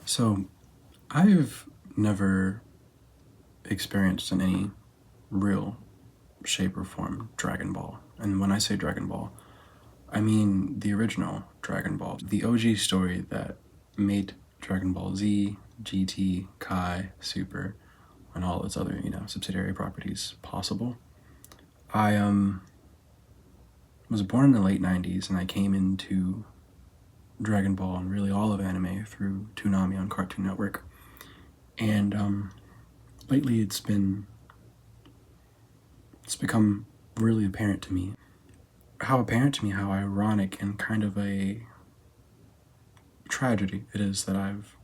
So, I've never experienced in any real shape or form Dragon Ball. And when I say Dragon Ball, I mean the original Dragon Ball, the OG story that made Dragon Ball Z, GT, Kai, Super, and all its other, subsidiary properties possible. I was born in the late 90s and I came into Dragon Ball and really all of anime through Toonami on Cartoon Network. And lately it's become really apparent to me how ironic and kind of a tragedy it is that I've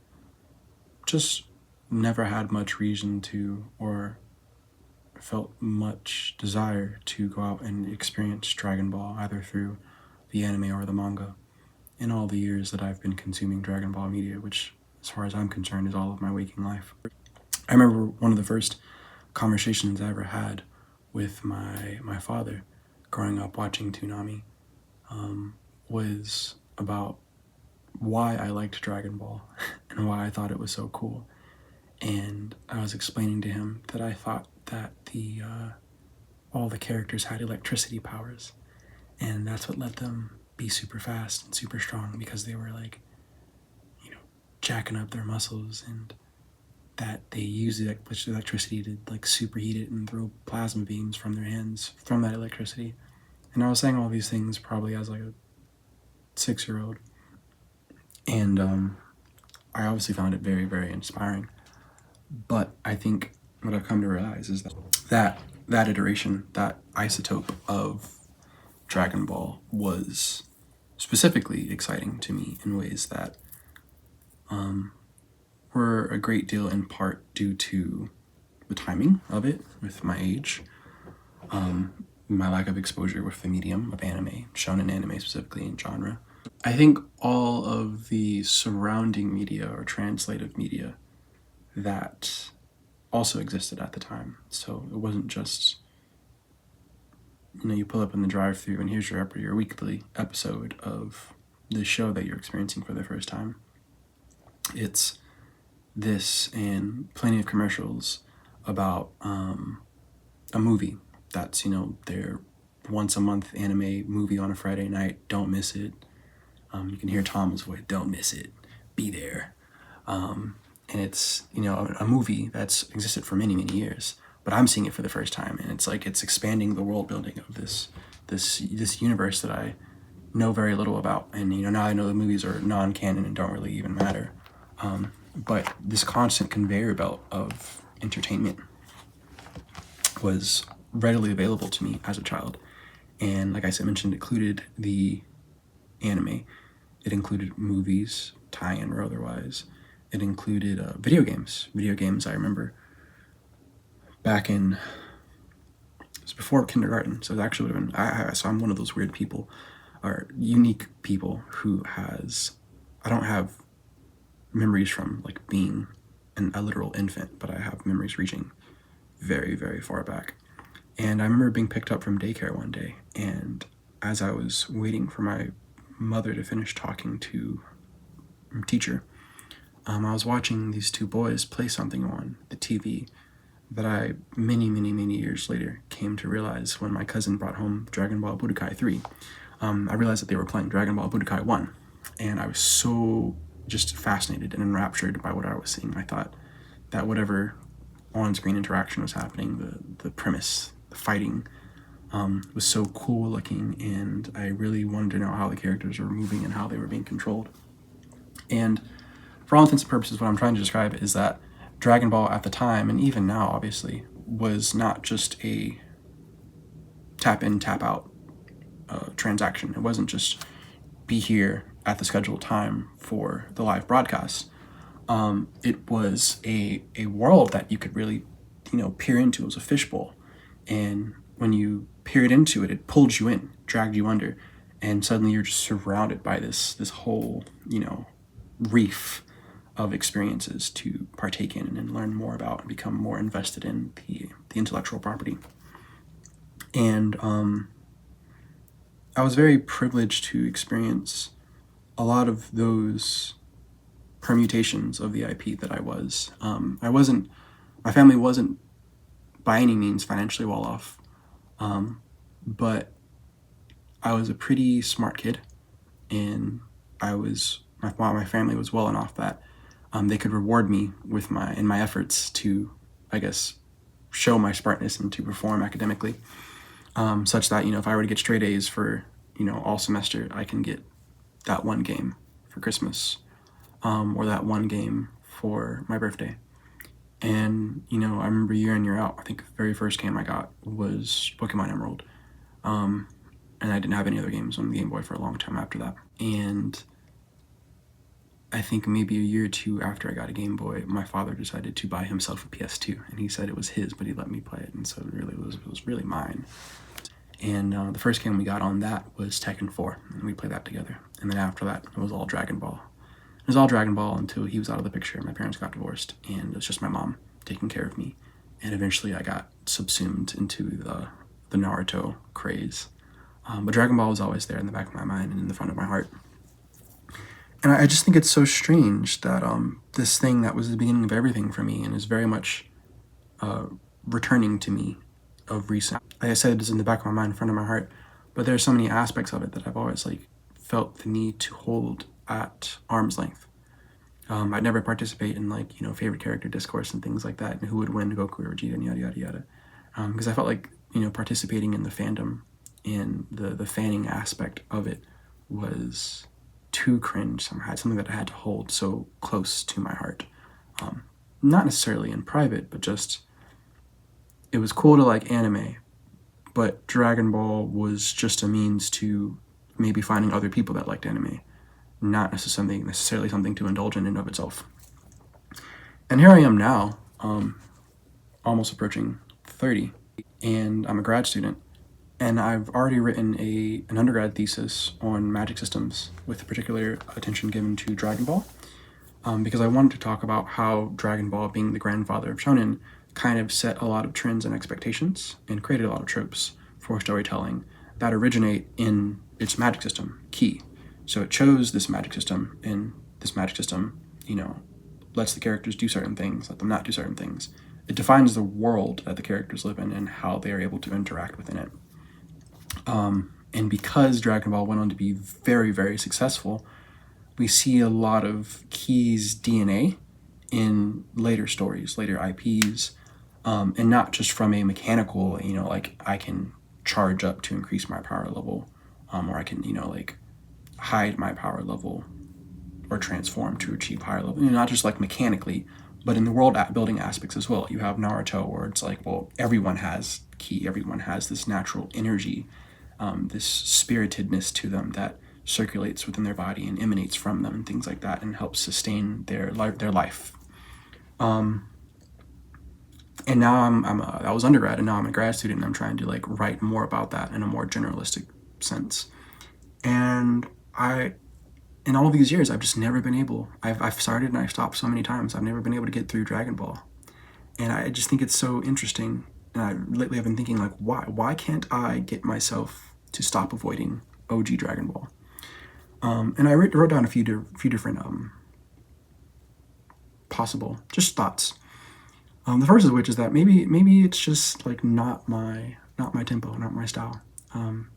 just never had much reason to or felt much desire to go out and experience Dragon Ball either through the anime or the manga in all the years that I've been consuming Dragon Ball media, which as far as I'm concerned is all of my waking life. I remember one of the first conversations I ever had with my father growing up watching Toonami was about why I liked Dragon Ball and why I thought it was so cool. And I was explaining to him that I thought that all the characters had electricity powers, and that's what let them be super fast and super strong, because they were like, jacking up their muscles, and that they use the electricity to like superheat it and throw plasma beams from their hands from that electricity. And I was saying all these things probably as like a 6-year-old, and I obviously found it very, very inspiring. But I think what I've come to realize is that iteration, that isotope of Dragon Ball was specifically exciting to me in ways that were a great deal in part due to the timing of it with my age, my lack of exposure with the medium of anime, shonen anime specifically in genre. I think all of the surrounding media or translative media that also existed at the time. So it wasn't just, you pull up in the drive-thru and here's your weekly episode of the show that you're experiencing for the first time. It's this and plenty of commercials about a movie that's, their once a month anime movie on a Friday night. Don't miss it. You can hear Tom's voice, don't miss it, be there. And it's, a movie that's existed for many, many years, but I'm seeing it for the first time, and it's like it's expanding the world building of this universe that I know very little about. And now I know the movies are non-canon and don't really even matter. But this constant conveyor belt of entertainment was readily available to me as a child. And like I said, mentioned, included the anime. It included movies, tie-in or otherwise. It included video games. Video games, I remember back in, it was before kindergarten, so it actually would have been, so I'm one of those weird people, or unique people who I don't have memories from like being a literal infant, but I have memories reaching very, very far back. And I remember being picked up from daycare one day, and as I was waiting for my mother to finish talking to teacher, I was watching these two boys play something on the TV that I, many, many, many years later, came to realize when my cousin brought home Dragon Ball Budokai 3. I realized that they were playing Dragon Ball Budokai 1, and I was so just fascinated and enraptured by what I was seeing. I thought that whatever on-screen interaction was happening, the premise, the fighting, was so cool looking, and I really wanted to know how the characters were moving and how they were being controlled. And for all intents and purposes, what I'm trying to describe is that Dragon Ball at the time, and even now obviously, was not just a tap in, tap out transaction. It wasn't just be here at the scheduled time for the live broadcast. It was a world that you could really, peer into. It was a fishbowl. And when you peered into it, it pulled you in, dragged you under, and suddenly you're just surrounded by this whole, reef of experiences to partake in and learn more about and become more invested in the intellectual property. And I was very privileged to experience a lot of those permutations of the IP that I was. My family wasn't by any means financially well off, but I was a pretty smart kid, and my family was well enough that they could reward me with my efforts to, I guess, show my smartness and to perform academically, such that, if I were to get straight A's for, all semester, I can get that one game for Christmas, or that one game for my birthday. And, I remember year in, year out, I think the very first game I got was Pokemon Emerald. And I didn't have any other games on the Game Boy for a long time after that. And I think maybe a year or two after I got a Game Boy, my father decided to buy himself a PS2, and he said it was his, but he let me play it, and so it was really mine. And the first game we got on that was Tekken 4, and we played that together. And then after that, it was all Dragon Ball. It was all Dragon Ball until he was out of the picture. My parents got divorced, and it was just my mom taking care of me. And eventually I got subsumed into the Naruto craze. But Dragon Ball was always there in the back of my mind and in the front of my heart. And I just think it's so strange that this thing that was the beginning of everything for me and is very much returning to me of recent. Like I said, it's in the back of my mind, in front of my heart, but there's so many aspects of it that I've always felt the need to hold at arm's length. I'd never participate in favorite character discourse and things like that, and who would win, Goku or Vegeta, and yada yada yada. Because I felt like participating in the fandom and the fanning aspect of it was too cringe. I had something that I had to hold so close to my heart. Not necessarily in private, but just it was cool to like anime, but Dragon Ball was just a means to maybe finding other people that liked anime, not necessarily something to indulge in and of itself. And here I am now, almost approaching 30, and I'm a grad student, and I've already written an undergrad thesis on magic systems with particular attention given to Dragon Ball, because I wanted to talk about how Dragon Ball, being the grandfather of shonen, kind of set a lot of trends and expectations and created a lot of tropes for storytelling that originate in its magic system, Ki. So it chose this magic system, and this magic system, lets the characters do certain things, let them not do certain things. It defines the world that the characters live in and how they are able to interact within it. And because Dragon Ball went on to be very, very successful, we see a lot of Ki's DNA in later stories, later IPs, and not just from a mechanical, I can charge up to increase my power level, or I can, hide my power level or transform to achieve higher level. Not just mechanically, but in the world building aspects as well. You have Naruto, where it's everyone has Ki, everyone has this natural energy, this spiritedness to them that circulates within their body and emanates from them and things like that, and helps sustain their life. And now I was undergrad, and now I'm a grad student, and I'm trying to write more about that in a more generalistic sense. And in all of these years, I've just never been able. I've started and I've stopped so many times. I've never been able to get through Dragon Ball, and I just think it's so interesting. And lately I've been thinking why can't I get myself to stop avoiding OG Dragon Ball? And I wrote down a few different possible just thoughts. The first of which is that maybe it's just not my tempo, not my style.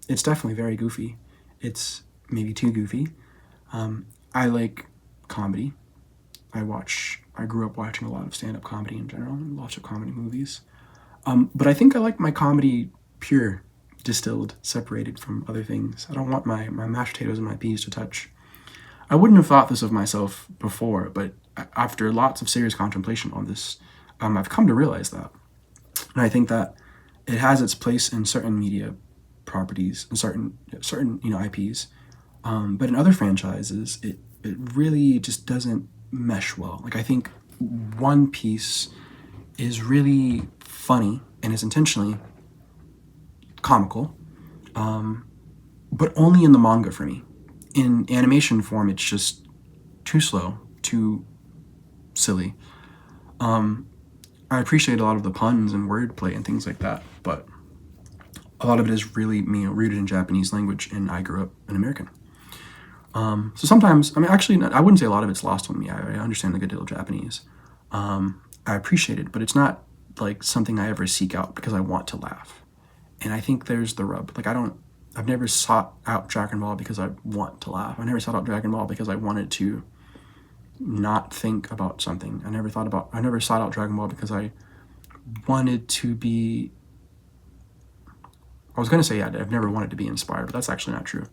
It's definitely very goofy. It's maybe too goofy. I like comedy. I grew up watching a lot of stand-up comedy in general, and lots of comedy movies. But I think I like my comedy pure, distilled, separated from other things. I don't want my mashed potatoes and my peas to touch. I wouldn't have thought this of myself before, but after lots of serious contemplation on this, I've come to realize that. And I think that it has its place in certain media properties and certain IPs, but in other franchises, it really just doesn't mesh well. I think One Piece is really funny and is intentionally comical, but only in the manga for me. In animation form, it's just too slow, too silly. I appreciate a lot of the puns and wordplay and things like that, but a lot of it is really rooted in Japanese language, and I grew up an American. So sometimes, I mean, actually, I wouldn't say a lot of it's lost on me. I understand a good deal of Japanese. I appreciate it, but it's not like something I ever seek out because I want to laugh. And I think there's the rub. Like, I've never sought out Dragon Ball because I want to laugh. I never sought out Dragon Ball because I wanted to not think about something. I never sought out Dragon Ball because I wanted to be, I was going to say, yeah, I've never wanted to be inspired, but that's actually not true.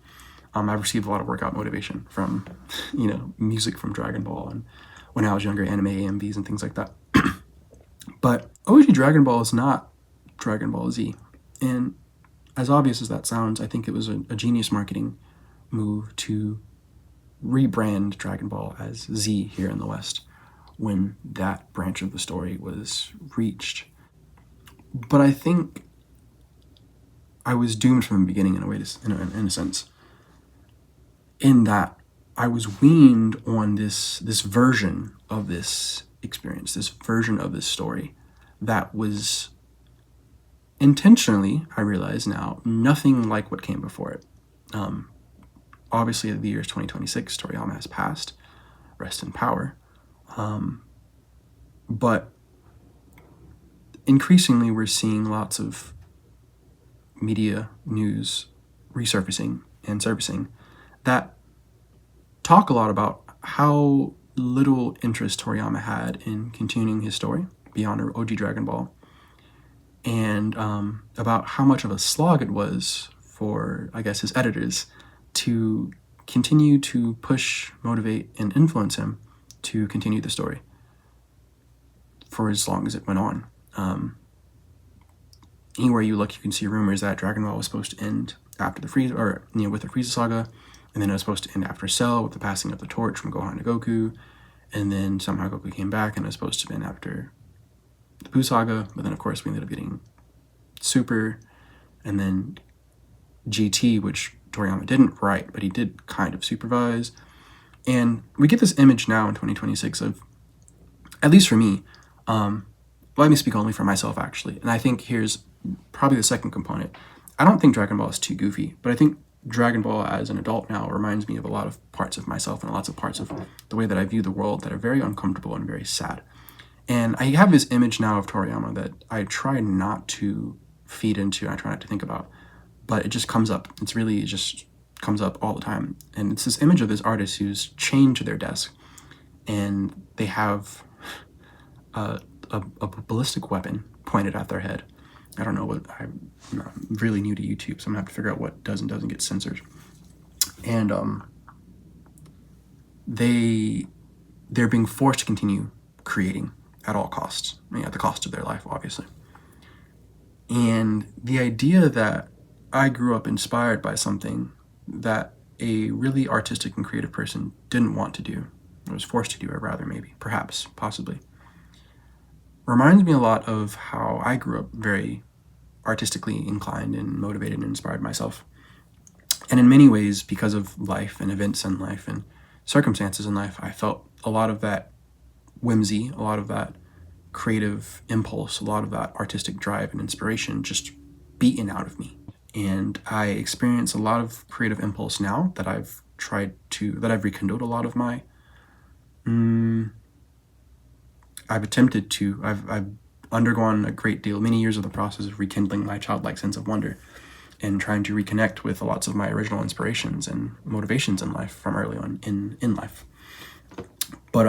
I've received a lot of workout motivation from, music from Dragon Ball and when I was younger, anime AMVs and things like that. But OG Dragon Ball is not Dragon Ball Z. And as obvious as that sounds, I think it was a genius marketing move to rebrand Dragon Ball as Z here in the West when that branch of the story was reached. But I think I was doomed from the beginning in a sense. In that I was weaned on this version of this experience, this version of this story that was intentionally, I realize now, nothing like what came before it. Obviously, the year is 2026, Toriyama has passed, rest in power. But increasingly, we're seeing lots of media news resurfacing and surfacing that talk a lot about how little interest Toriyama had in continuing his story beyond OG Dragon Ball, and about how much of a slog it was for, I guess, his editors to continue to push, motivate, and influence him to continue the story for as long as it went on. Anywhere you look, you can see rumors that Dragon Ball was supposed to end after the Frieza, or with the Frieza saga, and then it was supposed to end after Cell with the passing of the torch from Gohan to Goku, and then somehow Goku came back and it was supposed to end after the Buu saga, but then of course we ended up getting Super, and then GT, which Toriyama didn't write, but he did kind of supervise. And we get this image now in 2026 of, at least for me, let me speak only for myself actually, and I think here's probably the second component. I don't think Dragon Ball is too goofy, but I think Dragon Ball as an adult now reminds me of a lot of parts of myself and lots of parts of the way that I view the world that are very uncomfortable and very sad. And I have this image now of Toriyama that I try not to feed into, I try not to think about, but it just comes up. It just comes up all the time. And it's this image of this artist who's chained to their desk, and they have a ballistic weapon pointed at their head. I don't know I'm really new to YouTube, so I'm gonna have to figure out what does and doesn't get censored. And they're being forced to continue creating at all costs, at the cost of their life, obviously. And the idea that I grew up inspired by something that a really artistic and creative person didn't want to do, or was forced to do, or rather, maybe, perhaps, possibly, reminds me a lot of how I grew up very artistically inclined and motivated and inspired myself. And in many ways, because of life and events in life and circumstances in life, I felt a lot of that whimsy, a lot of that creative impulse, a lot of that artistic drive and inspiration just beaten out of me. And I experience a lot of creative impulse now that I've rekindled a lot of my I've undergone a great deal, many years of the process of rekindling my childlike sense of wonder and trying to reconnect with lots of my original inspirations and motivations in life from early on in life. But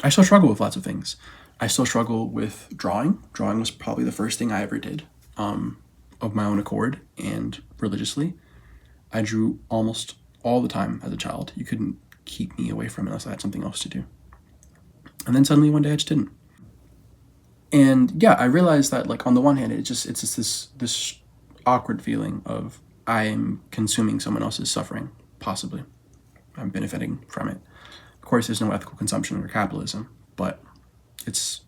I still struggle with lots of things. I still struggle with drawing. Drawing was probably the first thing I ever did of my own accord and religiously. I drew almost all the time as a child. You couldn't keep me away from it unless I had something else to do. And then suddenly one day I just didn't. And yeah, I realized that, like, on the one hand, it's just this awkward feeling of I am consuming someone else's suffering, possibly. I'm benefiting from it. Of course, there's no ethical consumption under capitalism, but it's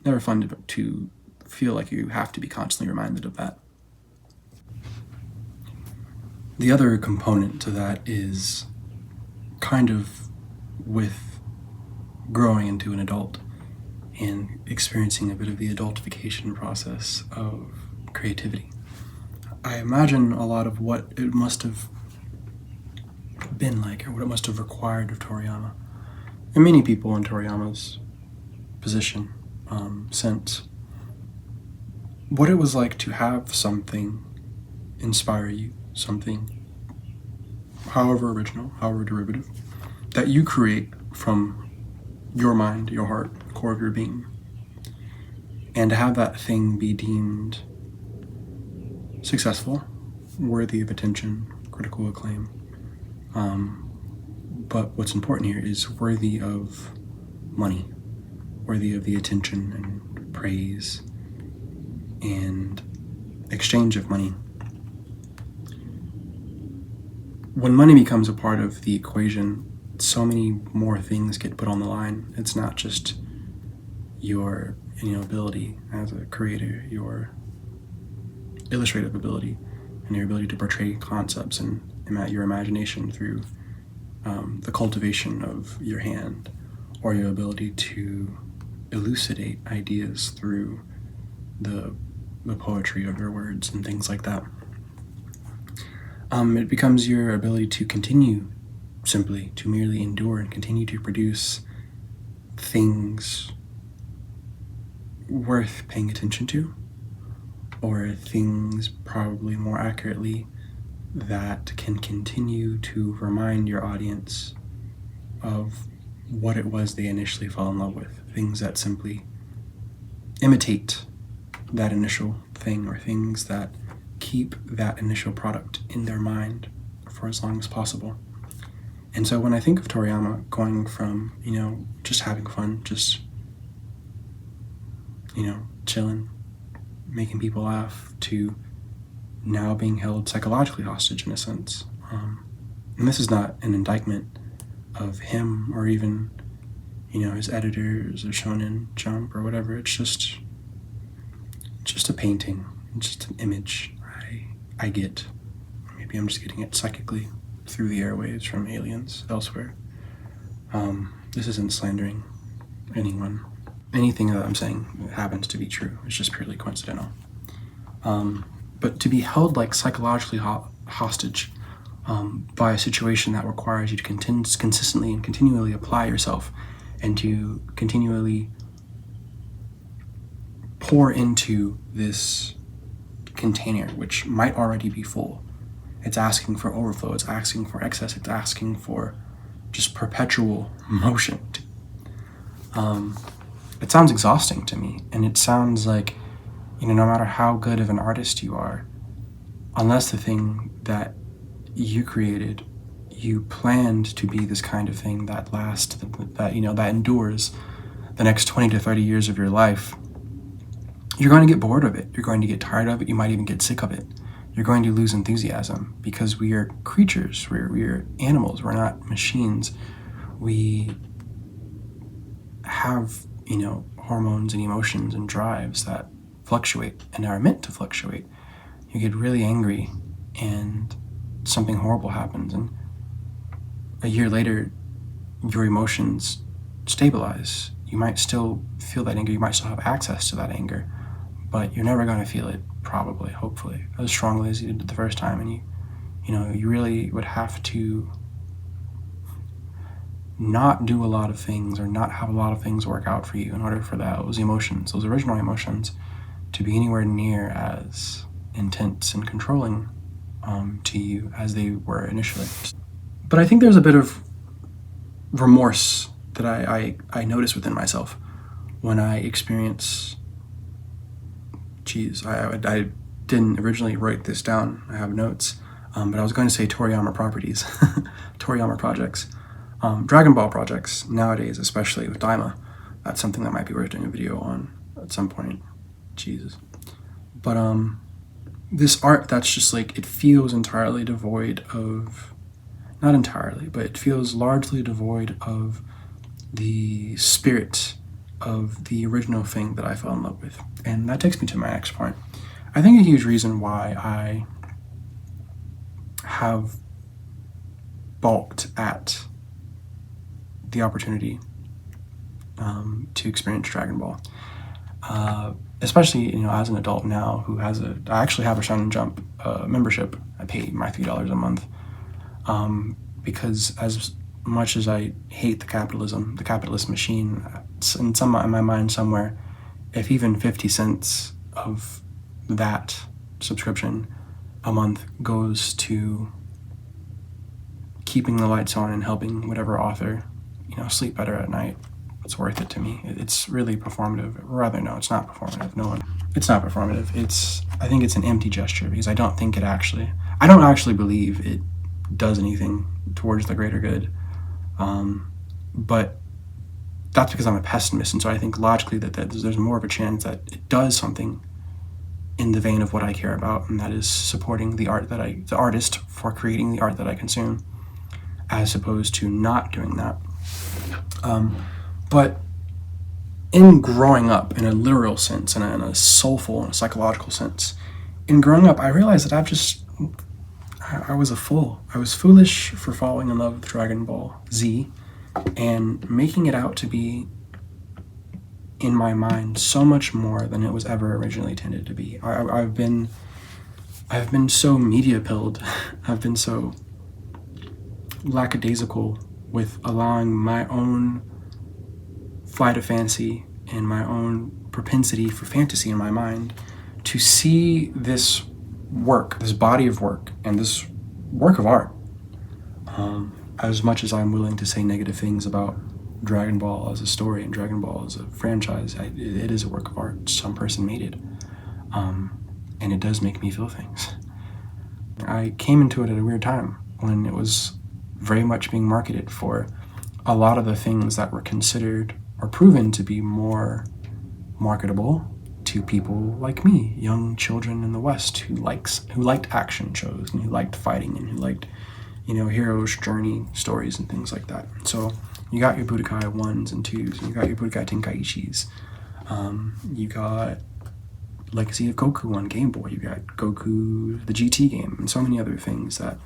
never fun to feel like you have to be constantly reminded of that. The other component to that is kind of with growing into an adult and experiencing a bit of the adultification process of creativity. I imagine a lot of what it must have been like, or what it must have required of Toriyama. And many people in Toriyama's position sense what it was like to have something inspire you, something however original, however derivative, that you create from your mind, your heart, the core of your being, and to have that thing be deemed successful, worthy of attention, critical acclaim. But what's important here is worthy of money, worthy of the attention and praise and exchange of money. When money becomes a part of the equation, so many more things get put on the line. It's not just your ability as a creator, your illustrative ability, and your ability to portray concepts and your imagination through the cultivation of your hand, or your ability to elucidate ideas through the poetry of your words and things like that. It becomes your ability to continue simply to merely endure and continue to produce things worth paying attention to, or things probably more accurately that can continue to remind your audience of what it was they initially fell in love with. Things that simply imitate that initial thing, or things that keep that initial product in their mind for as long as possible. And so when I think of Toriyama going from, just having fun, just, chilling, making people laugh, to now being held psychologically hostage in a sense. And this is not an indictment of him or even, his editors or Shonen Jump or whatever. It's just a painting, just an image I get. Maybe I'm just getting it psychically through the airwaves from aliens elsewhere. This isn't slandering anyone. Anything that I'm saying happens to be true. It's just purely coincidental. But to be held like psychologically hostage by a situation that requires you to consistently and continually apply yourself, and to continually pour into this container, which might already be full. It's asking for overflow, it's asking for excess, it's asking for just perpetual motion. It sounds exhausting to me, and it sounds like, no matter how good of an artist you are, unless the thing that you created, you planned to be this kind of thing that lasts, that endures the next 20 to 30 years of your life, you're going to get bored of it. You're going to get tired of it. You might even get sick of it. You're going to lose enthusiasm, because we are creatures. We are animals. We're not machines. We have, hormones and emotions and drives that fluctuate and are meant to fluctuate. You get really angry and something horrible happens, and a year later your emotions stabilize. You might still feel that anger, you might still have access to that anger, but you're never going to feel it, probably, hopefully, as strongly as you did the first time. And you really would have to not do a lot of things, or not have a lot of things work out for you, in order for those emotions, those original emotions, to be anywhere near as intense and controlling to you as they were initially. But I think there's a bit of remorse that I notice within myself when I experience, I didn't originally write this down, I have notes, but I was going to say Toriyama properties, Toriyama projects, Dragon Ball projects nowadays, especially with Daima. That's something that might be worth doing a video on at some point. Jesus. But this art that's just like, it feels entirely devoid of, not entirely, but it feels largely devoid of the spirit of the original thing that I fell in love with. And that takes me to my next point. I think a huge reason why I have balked at the opportunity to experience Dragon Ball, especially as an adult now, who has I actually have a Shonen Jump membership. I pay my $3 a month, because as much as I hate the capitalist machine, in my mind somewhere, if even 50 cents of that subscription a month goes to keeping the lights on and helping whatever author, sleep better at night, it's worth it to me. It's really performative. Rather, no, it's not performative. It's not performative. I think it's an empty gesture, because I don't actually believe it does anything towards the greater good. But that's because I'm a pessimist, and so I think logically that there's more of a chance that it does something in the vein of what I care about, and that is supporting the artist for creating the art that I consume, as opposed to not doing that. But in growing up, in a literal sense, and in a soulful and a psychological sense, in growing up, I realized that I was a fool. I was foolish for falling in love with Dragon Ball Z and making it out to be, in my mind, so much more than it was ever originally intended to be. I've been so media pilled. I've been so lackadaisical with allowing my own flight of fancy and my own propensity for fantasy in my mind to see this body of work, and this work of art, as much as I'm willing to say negative things about Dragon Ball as a story and Dragon Ball as a franchise. It is a work of art. Some person made it. And it does make me feel things. I came into it at a weird time when it was very much being marketed for a lot of the things that were considered or proven to be more marketable to people like me, young children in the West who liked action shows and who liked fighting and who liked, hero's journey stories and things like that. So you got your Budokai 1s and 2s, and you got your Budokai Tenkaichis. You got Legacy of Goku on Game Boy. You got Goku, the GT game, and so many other things that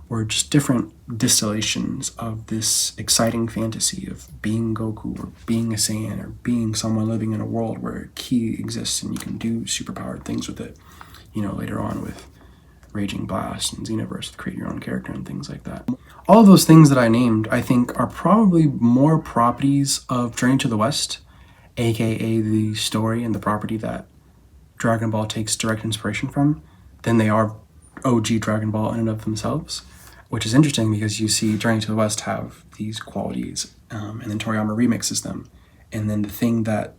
were just different distillations of this exciting fantasy of being Goku or being a Saiyan or being someone living in a world where ki exists and you can do superpowered things with it, later on with Raging Blast and Xenoverse, to create your own character and things like that. All of those things that I named, I think, are probably more properties of Journey to the West, aka the story and the property that Dragon Ball takes direct inspiration from, than they are OG Dragon Ball in and of themselves, which is interesting because you see Journey to the West have these qualities, and then Toriyama remixes them. And then the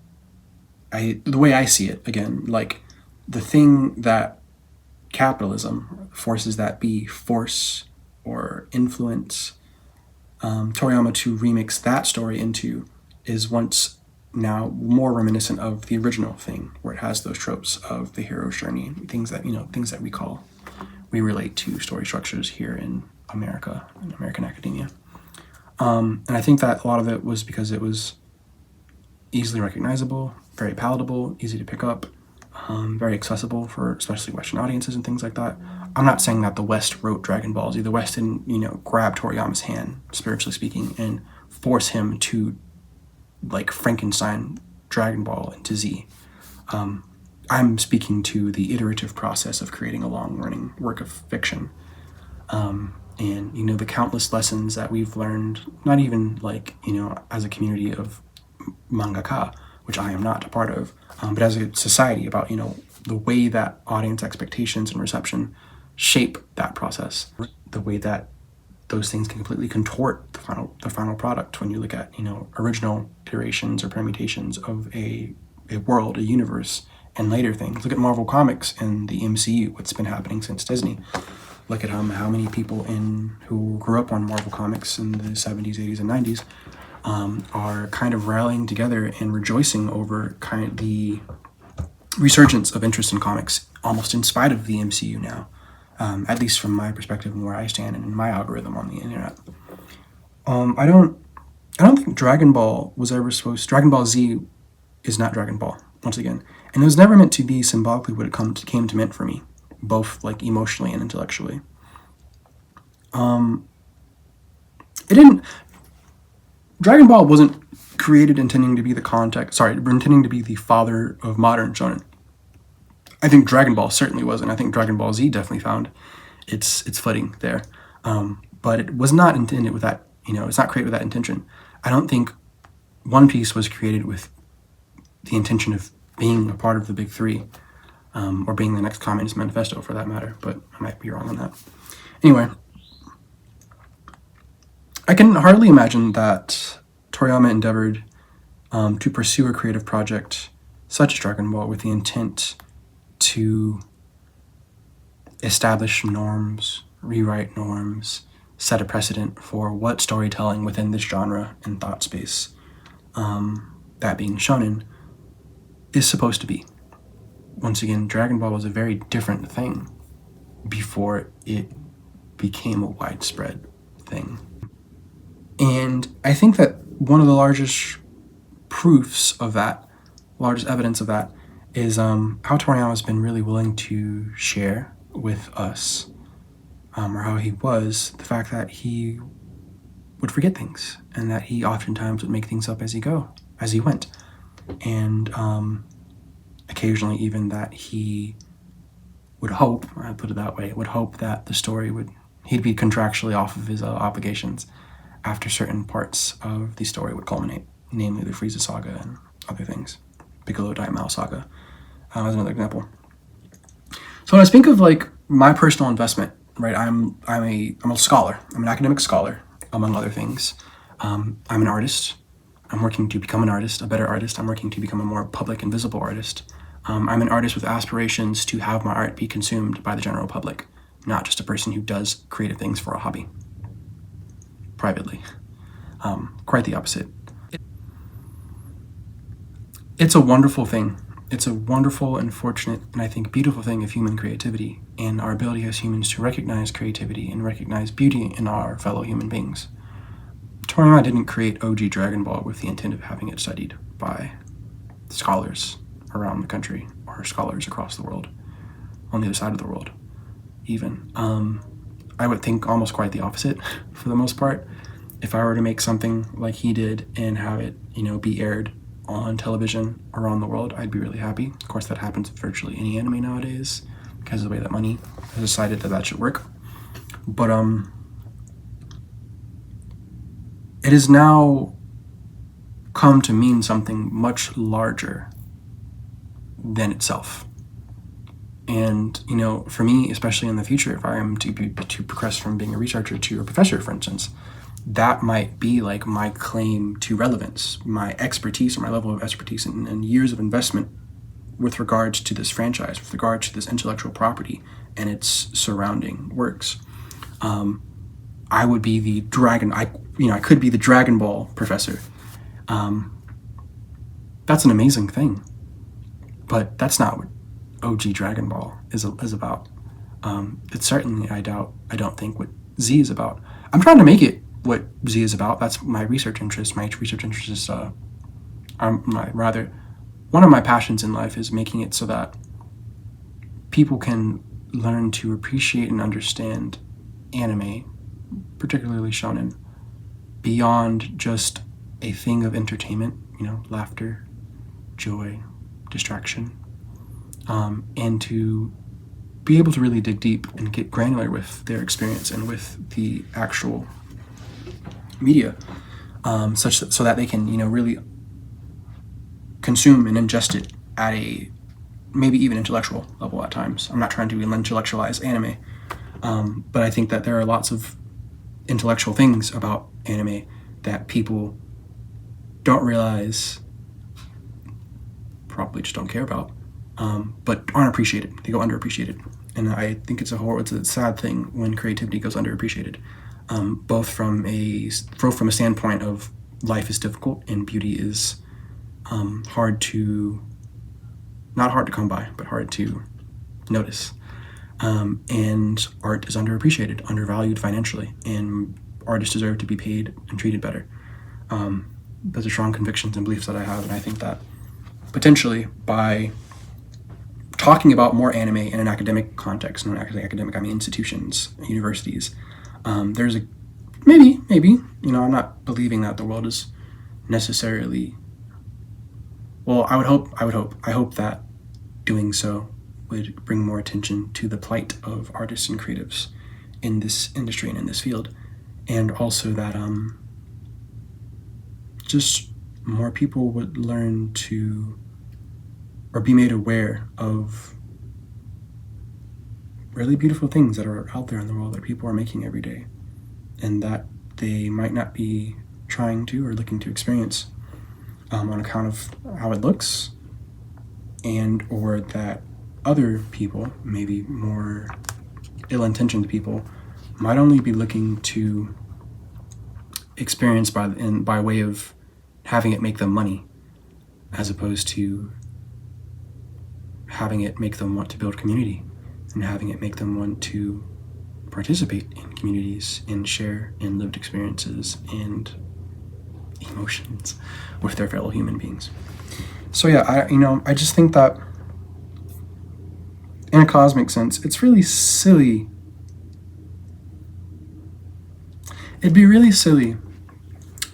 way I see it, again, like the thing that capitalism forces that force or influence Toriyama to remix that story into is once now more reminiscent of the original thing, where it has those tropes of the hero's journey, things that we relate to story structures here in America, in American academia. And I think that a lot of it was because it was easily recognizable, very palatable, easy to pick up, very accessible for especially Western audiences and things like that. I'm not saying that the West wrote Dragon Ball Z. The West didn't, grab Toriyama's hand, spiritually speaking, and force him to, like, Frankenstein Dragon Ball into Z. I'm speaking to the iterative process of creating a long-running work of fiction. And, the countless lessons that we've learned, not even, as a community of mangaka, which I am not a part of, but as a society, about, the way that audience expectations and reception shape that process, the way that those things can completely contort the final product when you look at, original iterations or permutations of a world, a universe, and later things. Look at Marvel Comics and the MCU, what's been happening since Disney. Look at how many people who grew up on Marvel Comics in the 70s, 80s, and 90s are kind of rallying together and rejoicing over kind of the resurgence of interest in comics, almost in spite of the MCU now, at least from my perspective and where I stand and in my algorithm on the internet. I don't think Dragon Ball Z is not Dragon Ball, once again. And it was never meant to be symbolically what it came to meant for me, both like emotionally and intellectually. Dragon Ball wasn't created intending to be the father of modern shonen. I think Dragon Ball certainly wasn't. I think Dragon Ball Z definitely found its footing there. But but it was not intended with that, it's not created with that intention. I don't think One Piece was created with the intention of being a part of the big three, or being the next Communist Manifesto for that matter, but I might be wrong on that. Anyway, I can hardly imagine that Toriyama endeavored to pursue a creative project such as Dragon Ball with the intent to establish norms, rewrite norms, set a precedent for what storytelling within this genre and thought space, that being shonen, is supposed to be. Once again, Dragon Ball was a very different thing before it became a widespread thing. And I think that one of the largest proofs of that, largest evidence of that, is how Toriyama has been really willing to share with us, or how he was, the fact that he would forget things, and that he oftentimes would make things up as he went. And occasionally even that he would hope, I put it that way, would hope that the story he'd be contractually off of his obligations after certain parts of the story would culminate, namely the Frieza saga and other things. Piccolo Daimao saga as another example. So when I think of like my personal investment, right, I'm a scholar. I'm an academic scholar, among other things. I'm an artist. I'm working to become an artist, a better artist. I'm working to become a more public and visible artist. I'm an artist with aspirations to have my art be consumed by the general public, not just a person who does creative things for a hobby, privately. Quite the opposite. It's a wonderful thing. It's a wonderful and fortunate and I think beautiful thing of human creativity and our ability as humans to recognize creativity and recognize beauty in our fellow human beings. Toriyama didn't create OG Dragon Ball with the intent of having it studied by scholars around the country or scholars across the world, on the other side of the world, even. I would think almost quite the opposite for the most part. If I were to make something like he did and have it, be aired on television around the world, I'd be really happy. Of course, that happens with virtually any anime nowadays because of the way that money has decided that should work. But it has now come to mean something much larger than itself. And, for me, especially in the future, if I am to progress from being a researcher to a professor, for instance, that might be like my claim to relevance, my expertise or my level of expertise and years of investment with regards to this franchise, with regards to this intellectual property and its surrounding works. I would be the I could be the Dragon Ball professor. That's an amazing thing, but that's not what OG Dragon Ball is about. It's certainly, I don't think what Z is about. I'm trying to make it what Z is about. That's my research interest. My research interest is, one of my passions in life is making it so that people can learn to appreciate and understand anime, particularly shonen, beyond just a thing of entertainment, laughter, joy, distraction, and to be able to really dig deep and get granular with their experience and with the actual media, so that they can, really consume and ingest it at a maybe even intellectual level at times. I'm not trying to intellectualize anime, but I think that there are lots of intellectual things about anime that people don't realize, probably just don't care about, but aren't appreciated. They go underappreciated. And I think it's a sad thing when creativity goes underappreciated, both from a standpoint of life is difficult and beauty is not hard to come by, but hard to notice. And art is underappreciated, undervalued financially, and artists deserve to be paid and treated better. Those are strong convictions and beliefs that I have, and I think that potentially by talking about more anime in an academic context, and when I say academic, I mean institutions, universities, there's a maybe, I'm not believing that the world is necessarily, well, I hope that doing so would bring more attention to the plight of artists and creatives in this industry and in this field, and also that just more people would learn to, or be made aware of really beautiful things that are out there in the world that people are making every day, and that they might not be trying to or looking to experience on account of how it looks, and or that other people, maybe more ill-intentioned people, might only be looking to experience by way of having it make them money, as opposed to having it make them want to build community, and having it make them want to participate in communities and share in lived experiences and emotions with their fellow human beings. So yeah, I just think that in a cosmic sense, it's really silly. It'd be really silly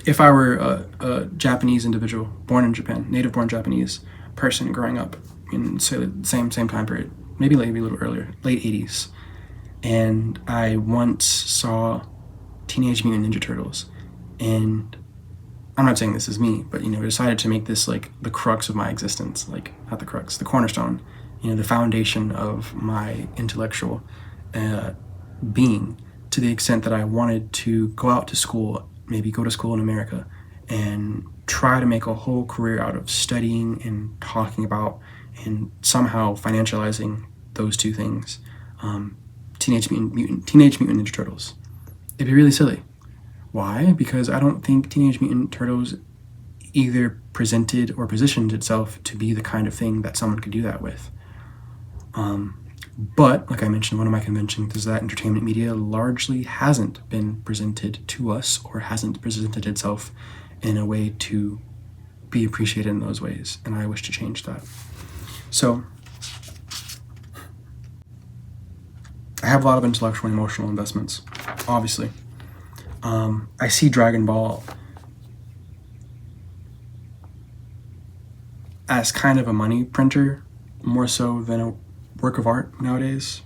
if I were a Japanese individual born in Japan, native-born Japanese person growing up in, say, the same time period, maybe a little earlier, late 80s, and I once saw Teenage Mutant Ninja Turtles, and I'm not saying this is me, but decided to make this like the crux of my existence, like not the crux, the cornerstone, the foundation of my intellectual being, to the extent that I wanted to go out to school, maybe go to school in America, and try to make a whole career out of studying and talking about and somehow financializing those two things. Teenage Mutant Ninja Turtles. It'd be really silly. Why? Because I don't think Teenage Mutant Turtles either presented or positioned itself to be the kind of thing that someone could do that with. But, like I mentioned, one of my conventions is that entertainment media largely hasn't been presented to us, or hasn't presented itself in a way to be appreciated in those ways, and I wish to change that. So, I have a lot of intellectual and emotional investments, obviously. I see Dragon Ball as kind of a money printer, more so than a work of art nowadays.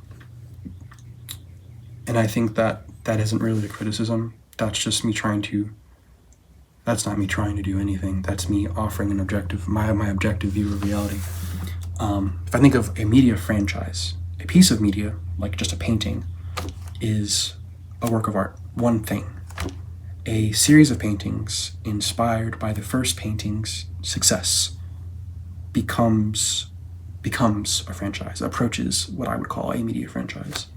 And I think that isn't really a criticism. That's just me that's not me trying to do anything. That's me offering an objective, my objective view of reality. If I think of a media franchise, a piece of media, like just a painting, is a work of art, one thing. A series of paintings inspired by the first painting's success becomes a franchise, approaches what I would call a media franchise.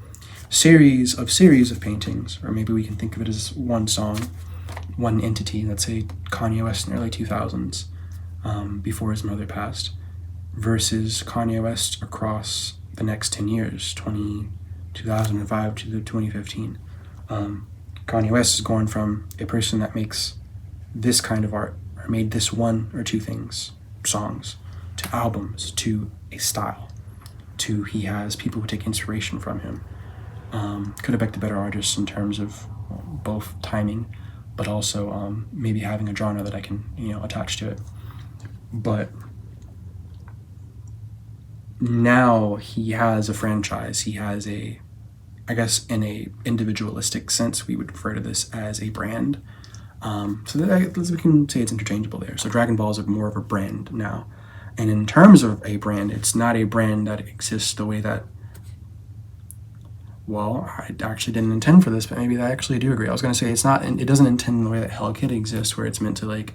Series of paintings, or maybe we can think of it as one song, one entity, let's say Kanye West in the early 2000s, before his mother passed, versus Kanye West across the next 10 years, 2005 to 2015. Kanye West has gone from a person that makes this kind of art, or made this one or two things, songs, to albums, to a style, to he has people who take inspiration from him. Could have picked a better artist in terms of both timing, but also maybe having a genre that I can attach to it. But now he has a franchise. He has I guess in a individualistic sense, we would refer to this as a brand. So that, we can say it's interchangeable there. So Dragon Ball is more of a brand now. And in terms of a brand, it's not a brand that exists the way that, well, I actually didn't intend for this, but maybe I actually do agree. I was going to say it doesn't intend the way that Hello Kitty exists, where it's meant to like,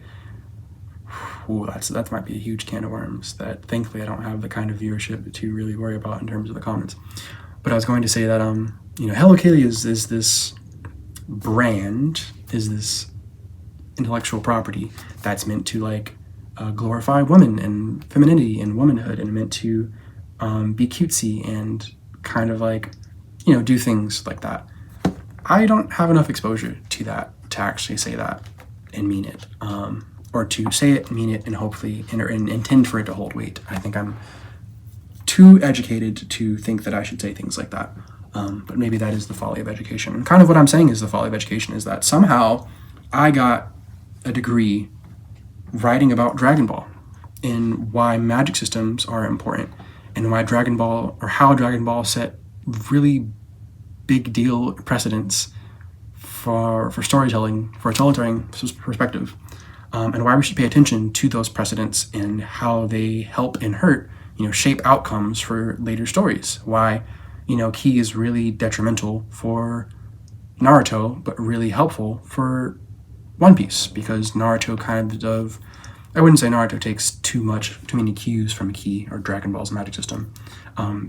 ooh, that might be a huge can of worms that thankfully I don't have the kind of viewership to really worry about in terms of the comments. But I was going to say that, Hello Kitty is this brand, is this intellectual property that's meant to like glorify women and femininity and womanhood, and meant to be cutesy and kind of like, do things like that. I don't have enough exposure to that to actually say that and mean it, or to say it, mean it, and hopefully and intend for it to hold weight. I think I'm too educated to think that I should say things like that. But maybe that is the folly of education. And kind of what I'm saying is the folly of education is that somehow I got a degree writing about Dragon Ball and why magic systems are important, and why Dragon Ball, or how Dragon Ball set really big deal precedents for storytelling, for a storytelling perspective, and why we should pay attention to those precedents and how they help and hurt, shape outcomes for later stories. Why, Ki is really detrimental for Naruto, but really helpful for One Piece, because Naruto I wouldn't say Naruto takes too many cues from Ki or Dragon Ball's magic system.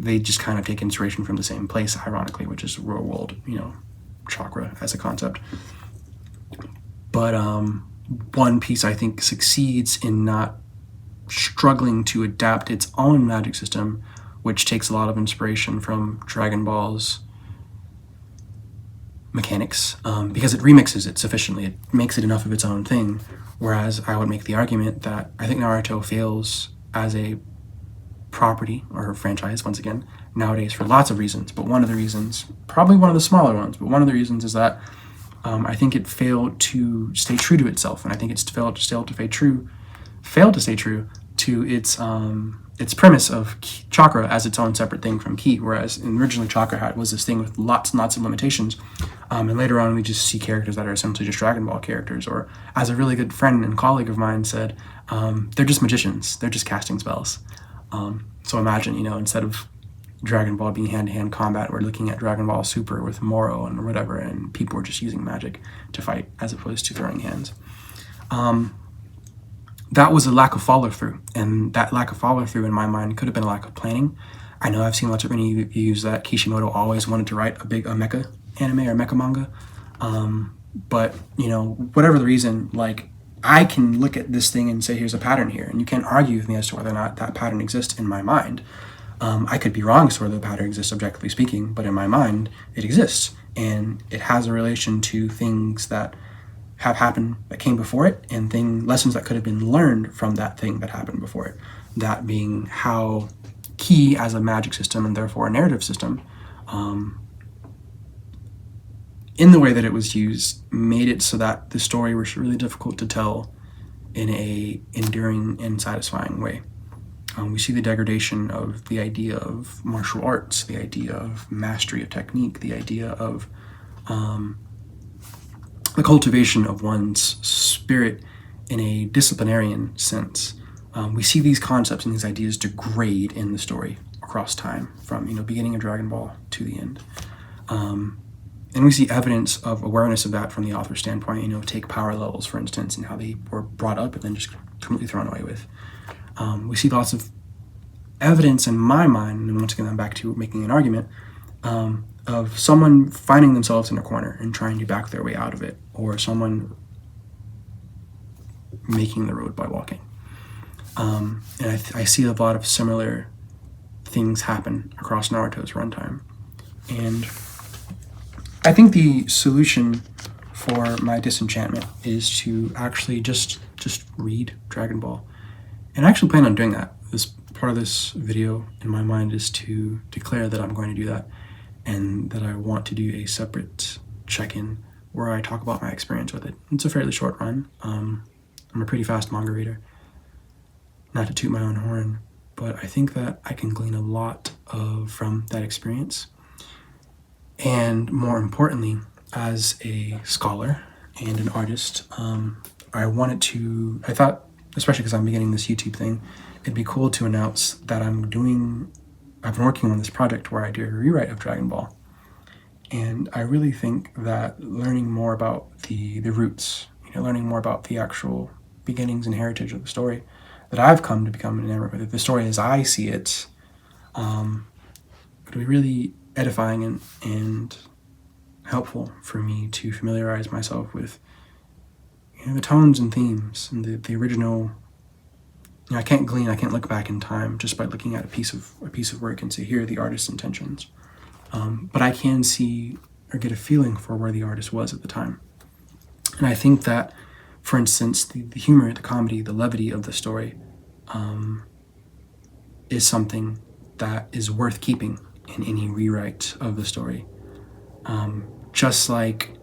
They just kind of take inspiration from the same place, ironically, which is real world, chakra as a concept. But One Piece, I think, succeeds in not struggling to adapt its own magic system, which takes a lot of inspiration from Dragon Ball's mechanics, because it remixes it sufficiently. It makes it enough of its own thing. Whereas I would make the argument that I think Naruto fails as a property or franchise, once again, nowadays for lots of reasons. But one of the reasons, probably one of the smaller ones, but one of the reasons is that I think it failed to stay true to itself, and I think it's failed to stay true to its premise of chakra as its own separate thing from Ki. Whereas originally chakra was this thing with lots and lots of limitations, and later on we just see characters that are essentially just Dragon Ball characters. Or, as a really good friend and colleague of mine said, they're just magicians. They're just casting spells. So imagine, instead of Dragon Ball being hand-to-hand combat, we're looking at Dragon Ball Super with Moro and whatever, and people are just using magic to fight as opposed to throwing hands. That was a lack of follow-through, and that lack of follow-through in my mind could have been a lack of planning. I know I've seen lots of reviews that Kishimoto always wanted to write a mecha anime or mecha manga, but whatever the reason, I can look at this thing and say here's a pattern here, and you can't argue with me as to whether or not that pattern exists in my mind. I could be wrong as to whether the pattern exists objectively speaking, but in my mind it exists, and it has a relation to things that have happened that came before it, and lessons that could have been learned from that thing that happened before it. That being how Ki as a magic system, and therefore a narrative system, in the way that it was used, made it so that the story was really difficult to tell in a enduring and satisfying way. We see the degradation of the idea of martial arts, the idea of mastery of technique, the idea of the cultivation of one's spirit in a disciplinarian sense. We see these concepts and these ideas degrade in the story across time, from beginning of Dragon Ball to the end. And we see evidence of awareness of that from the author's standpoint. Take power levels, for instance, and how they were brought up and then just completely thrown away with. We see lots of evidence in my mind, and once again I'm back to making an argument, of someone finding themselves in a corner and trying to back their way out of it, or someone making the road by walking. And I see a lot of similar things happen across Naruto's runtime. And I think the solution for my disenchantment is to actually just read Dragon Ball. And I actually plan on doing that. This part of this video in my mind is to declare that I'm going to do that, and that I want to do a separate check-in where I talk about my experience with it. It's a fairly short run. I'm a pretty fast manga reader. Not to toot my own horn, but I think that I can glean a lot from that experience. And more importantly, as a scholar and an artist, I thought, especially because I'm beginning this YouTube thing, it'd be cool to announce that I've been working on this project where I do a rewrite of Dragon Ball. And I really think that learning more about the roots, learning more about the actual beginnings and heritage of the story that I've come to become enamored with, the story as I see it, it'll be really edifying and helpful for me to familiarize myself with the tones and themes and the original. I can't look back in time just by looking at a piece of work and say, here are the artist's intentions. But I can see or get a feeling for where the artist was at the time. And I think that, for instance, the humor, the comedy, the levity of the story is something that is worth keeping in any rewrite of the story. Just like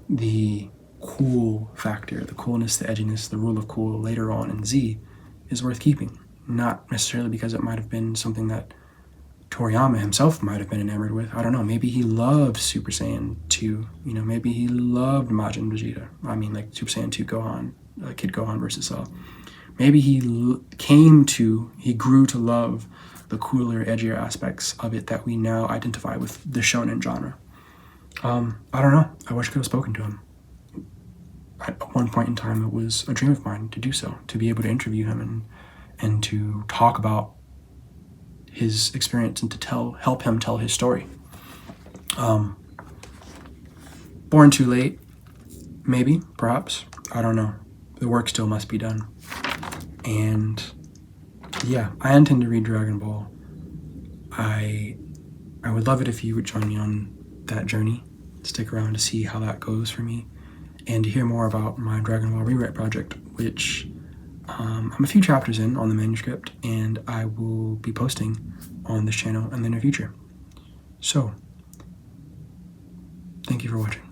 the cool factor, the coolness, the edginess, the rule of cool later on in Z is worth keeping. Not necessarily because it might have been something that Toriyama himself might have been enamored with. I don't know. Maybe he loved Super Saiyan 2. You know, maybe he loved Majin Vegeta. I mean, like Super Saiyan 2 Gohan, Kid Gohan versus Cell. Maybe he grew to love the cooler, edgier aspects of it that we now identify with the shonen genre. I don't know. I wish I could have spoken to him. At one point in time, it was a dream of mine to do so, to be able to interview him and to talk about his experience and to help him tell his story. Born too late, maybe, perhaps. I don't know. The work still must be done. And yeah, I intend to read Dragon Ball. I would love it if you would join me on that journey. Stick around to see how that goes for me, and to hear more about my Dragon Ball rewrite project, which I'm a few chapters in on the manuscript, and I will be posting on this channel in the near future. So, thank you for watching.